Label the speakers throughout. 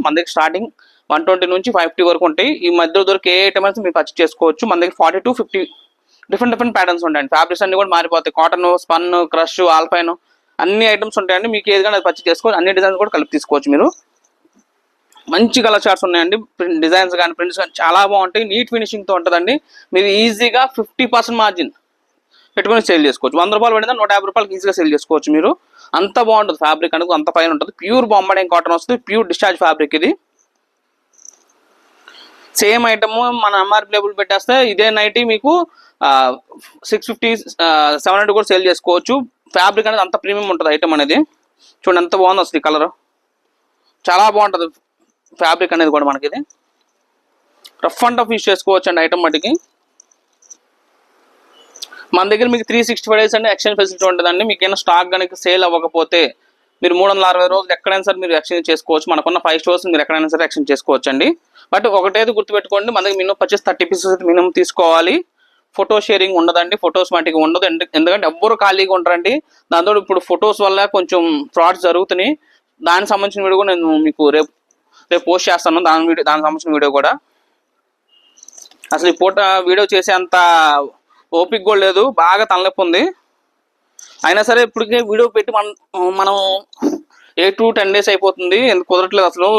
Speaker 1: మన దగ్గర స్టార్టింగ్ 120 నుంచి 550 వరకు ఉంటాయి. ఈ మధ్యలో దొరికే ఏ ఐటమ్ మీరు పర్చేస్ చేసుకోవచ్చు. మన దగ్గర 40 to 50 డిఫరెంట్ ప్యాటర్న్స్ ఉంటాయండి. ఫ్యాబ్రిక్స్ అన్ని కూడా మారిపోతాయి. కాటన్, స్పన్, క్రష్, ఆల్పైన్ అన్ని ఐటమ్స్ ఉంటాయండి. మీకు ఏది కానీ అది పర్చేస్ చేసుకోవచ్చు. అన్ని డిజైన్స్ కూడా కలిపి తీసుకోవచ్చు మీరు. మంచి కలర్ చార్ట్స్ ఉన్నాయండి. డిజైన్స్ కానీ ప్రింట్స్ కానీ చాలా బాగుంటాయి. నీట్ ఫినిషింగ్తో ఉంటుందండి. మీరు ఈజీగా 50% మార్జిన్ పెట్టుకొని సేల్ చేసుకోవచ్చు. 100 రూపాయలు పడినా 150 రూపాయలకి ఈజీగా సేల్ చేసుకోవచ్చు మీరు. అంత బాగుంటుంది ఫ్యాబ్రిక్ అనేది, అంత పైన ఉంటుంది. ప్యూర్ బొంబాయి కాటన్ వస్తుంది. ప్యూర్ డిశ్చార్జ్ ఫ్యాబ్రిక్ ఇది. సేమ్ ఐటమ్ మన ఎంఆర్పి లేబుల్ పెట్టేస్తే ఇదే నైటీ మీకు 650, 700 కూడా సేల్ చేసుకోవచ్చు. ఫ్యాబ్రిక్ అనేది అంత ప్రీమియం ఉంటుంది ఐటమ్ అనేది. చూడండి ఎంత బాగుంది అసలు ఈ కలర్. చాలా బాగుంటుంది ఫ్యాబ్రిక్ అనేది కూడా. మనకి ఇది రఫ్ అండ్ టఫ్ యూస్ చేసుకోవచ్చు అండి ఐటమ్ మటుకి. మన దగ్గర మీకు 365 డేస్ అండి ఎక్స్చేంజ్ ఫెసిలిటీ ఉంటుందండి. మీకు ఏమైనా స్టాక్ కనుక సేల్ అవ్వకపోతే మీరు 360 రోజులు ఎక్కడైనా సరే మీరు ఎక్స్చేంజ్ చేసుకోవచ్చు. మనకున్న 5 స్టోర్స్ మీరు ఎక్కడైనా సరే ఎక్స్చేంజ్ చేసుకోవచ్చు అండి. బట్ ఒకటేది గుర్తుపెట్టుకోండి, మన దగ్గర మినిమం పర్చేస్ 30 పీసెస్ అయితే మినిమం తీసుకోవాలి. ఫోటో షేరింగ్ ఉండదండి, ఫొటోస్ మటుకు ఉండదు. ఎందుకంటే ఎవ్వరు ఖాళీగా ఉంటారండి. దాంతో ఇప్పుడు ఫొటోస్ వల్ల కొంచెం ఫ్రాడ్స్ జరుగుతున్నాయి. దానికి సంబంధించిన వీడియో కూడా నేను మీకు రేపు పోస్ట్ చేస్తాను. దానికి సంబంధించిన వీడియో కూడా. అసలు ఈ వీడియో చేసే అంత ఓపిక కూడా లేదు, బాగా తలనొప్పి ఉంది. అయినా సరే ఇప్పటికే వీడియో పెట్టి మనం 8 to 10 days అయిపోతుంది. ఎందుకు కుదరట్లేదు అసలు,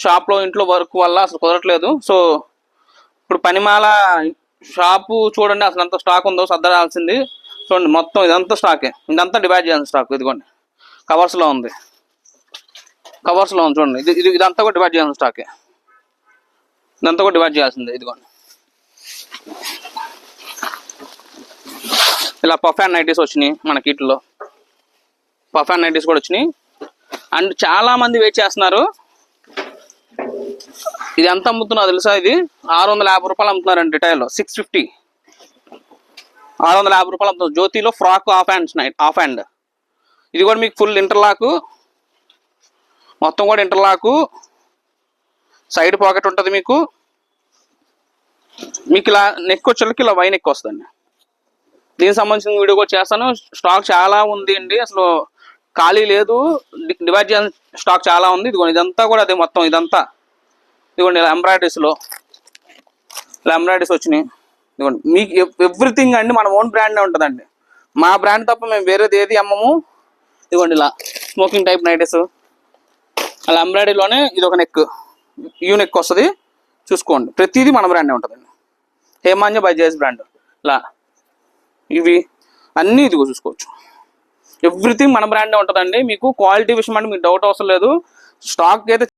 Speaker 1: షాప్లో ఇంట్లో వర్క్ వల్ల అసలు కుదరట్లేదు. సో ఇప్పుడు పనిమాల షాపు చూడండి అసలు ఎంత స్టాక్ ఉందో సర్దరాల్సింది. చూడండి మొత్తం ఇదంతా స్టాకే, ఇదంతా డివైడ్ చేయాల్సిన స్టాక్. ఇదిగోండి కవర్స్లో ఉంది చూడండి. ఇదంతా కూడా డివైడ్ చేయాల్సిన స్టాకే, ఇదంతా కూడా డివైడ్ చేయాల్సిందే. ఇదిగోండి ఇలా పఫ్ అండ్ నైటీస్ వచ్చినాయి మనకి. వీటిలో పఫ్ అండ్ నైటీస్ కూడా వచ్చినాయి. అండ్ చాలా మంది వెయిట్ చేస్తున్నారు. ఇది ఎంత అమ్ముతున్నా తెలుసా? ఇది 650 రూపాయలు అమ్ముతున్నారండి రిటైల్లో. 650, 650 రూపాయలు అమ్ముతున్నారు. జ్యోతిలో ఫ్రాక్ ఆఫ్ హ్యాండ్. ఇది కూడా మీకు ఫుల్ ఇంటర్లాక్, మొత్తం కూడా ఇంటర్లాకు. సైడ్ పాకెట్ ఉంటుంది మీకు. ఇలా నెక్ వచ్చేళ్ళకి ఇలా వై నెక్ వస్తుందండి. దీనికి సంబంధించిన వీడియో కూడా చేస్తాను. స్టాక్ చాలా ఉంది అండి, అసలు ఖాళీ లేదు. డివైడ్ చేయాల్సిన స్టాక్ చాలా ఉంది. ఇదిగోండి ఇదంతా కూడా అదే మొత్తం. ఇదంతా ఇదిగోండి ఇలా ఎంబ్రాయిడరీస్లో ఇలా ఎంబ్రాయిడరీస్ వచ్చినాయి. ఇదిగోండి మీకు ఎవ్రీథింగ్ అండి మన ఓన్ బ్రాండే ఉంటుందండి. మా బ్రాండ్ తప్ప మేము వేరేది ఏది అమ్మము. ఇదిగోండి ఇలా స్మోకింగ్ టైప్ నైటీస్ అలా ఎంబ్రాయిడరీలోనే. ఇది ఒక నెక్, యూ నెక్ వస్తుంది. చూసుకోండి ప్రతిదీ మన బ్రాండే ఉంటుందండి. హేమాన్య బై జేఎస్ బ్రాండ్. ఇలా ఇవి అన్నీ ఇదిగో చూసుకోవచ్చు. ఎవ్రీథింగ్ మన బ్రాండే ఉంటుందండి. మీకు క్వాలిటీ విషయం అంటే మీకు డౌట్ అవసరం లేదు. స్టాక్ అయితే